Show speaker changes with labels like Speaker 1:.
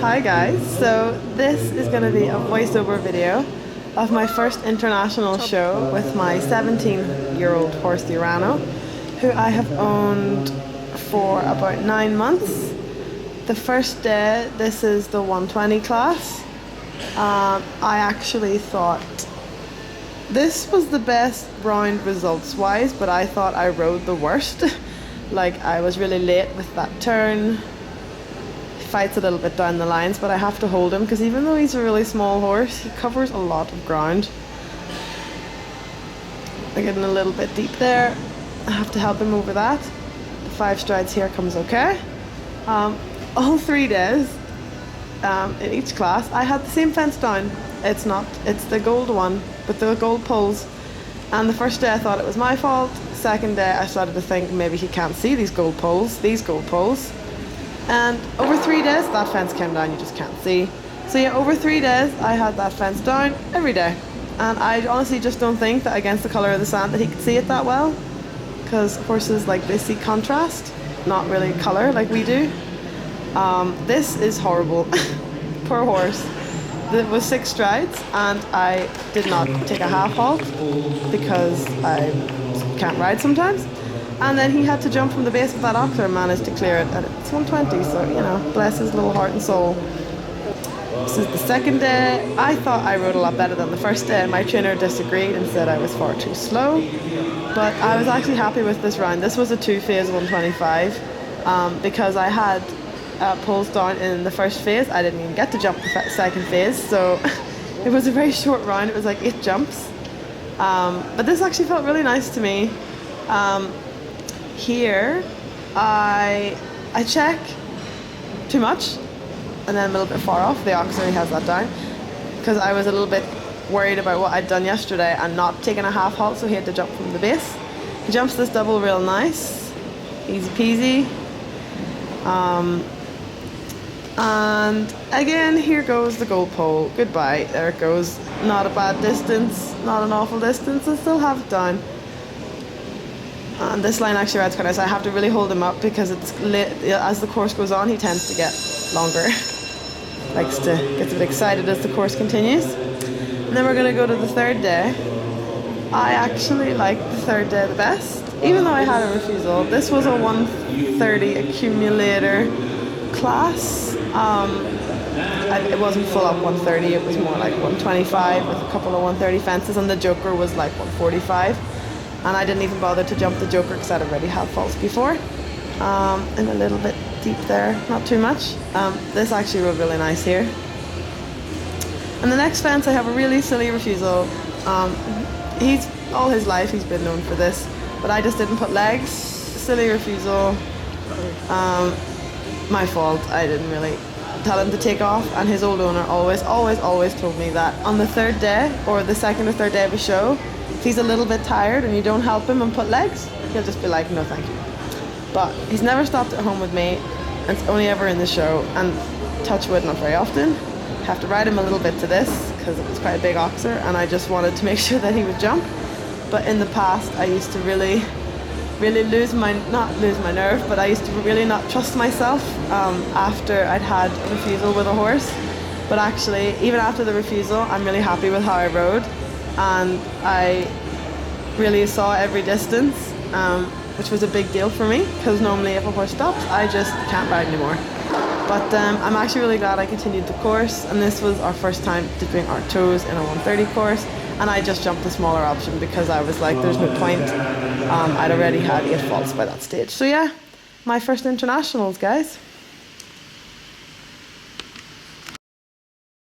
Speaker 1: Hi guys, so this is going to be a voiceover video of my first international show with my 17-year-old horse Urano, who I have owned for about 9 months. The first day, this is the 120 class. I actually thought this was the best round results wise, but I thought I rode the worst. Like, I was really late with that turn. Fights a little bit down the lines, but I have to hold him because even though he's a really small horse, he covers a lot of ground. I'm getting a little bit deep there. I have to help him over that. The 5 strides here comes okay. All 3 days in each class I had the same fence down. It's the gold one with the gold poles, and the first day I thought it was my fault. Second day I started to think maybe he can't see these gold poles, and over 3 days that fence came down. You just can't see. So yeah, over 3 days I had that fence down every day, and I honestly just don't think that against the colour of the sand that he could see it that well, because horses, like, they see contrast, not really colour like we do. This is horrible. Poor horse. It was 6 strides and I did not take a half halt because I can't ride sometimes. And then he had to jump from the base of that oxer and managed to clear it, and it's 120, so, you know, bless his little heart and soul. This is the second day. I thought I rode a lot better than the first day. My trainer disagreed and said I was far too slow, but I was actually happy with this round. This was a 2-phase 125 because I had pulls down in the first phase. I didn't even get to jump the second phase, so it was a very short round. It was like 8 jumps, but this actually felt really nice to me. Here I check too much and then I'm a little bit far off. The oxer has that down because I was a little bit worried about what I'd done yesterday and not taking a half halt, so he had to jump from the base. He jumps this double real nice, easy peasy. And again, here goes the gold pole. Goodbye. There it goes. Not a bad distance, not an awful distance. I still have it down. And this line actually rides quite nice. I have to really hold him up because it's lit. As the course goes on, he tends to get longer. Gets a bit excited as the course continues. And then we're going to go to the third day. I actually liked the third day the best, even though I had a refusal. This was a 130 accumulator class. It wasn't full up 130, it was more like 125 with a couple of 130 fences, and the joker was like 145. And I didn't even bother to jump the joker because I'd already had faults before. And a little bit deep there, not too much. This actually rode really nice here. And the next fence, I have a really silly refusal. He's all his life he's been known for this, but I just didn't put legs. Silly refusal. My fault. I didn't really tell him to take off, and his old owner always told me that on the third day or the second or third day of a show, if he's a little bit tired and you don't help him and put legs, he'll just be like, no thank you. But he's never stopped at home with me, and it's only ever in the show, and touch wood, not very often. Have to ride him a little bit to this because it was quite a big oxer, and I just wanted to make sure that he would jump. But in the past I used to really not lose my nerve, but I used to really not trust myself after I'd had a refusal with a horse. But actually, even after the refusal, I'm really happy with how I rode, and I really saw every distance, which was a big deal for me because normally if a horse stops, I just can't ride anymore. But I'm actually really glad I continued the course, and this was our first time dipping our toes in a 130 course, and I just jumped the smaller option because I was like, there's no point. I'd already had 8 faults by that stage. So yeah, my first internationals, guys.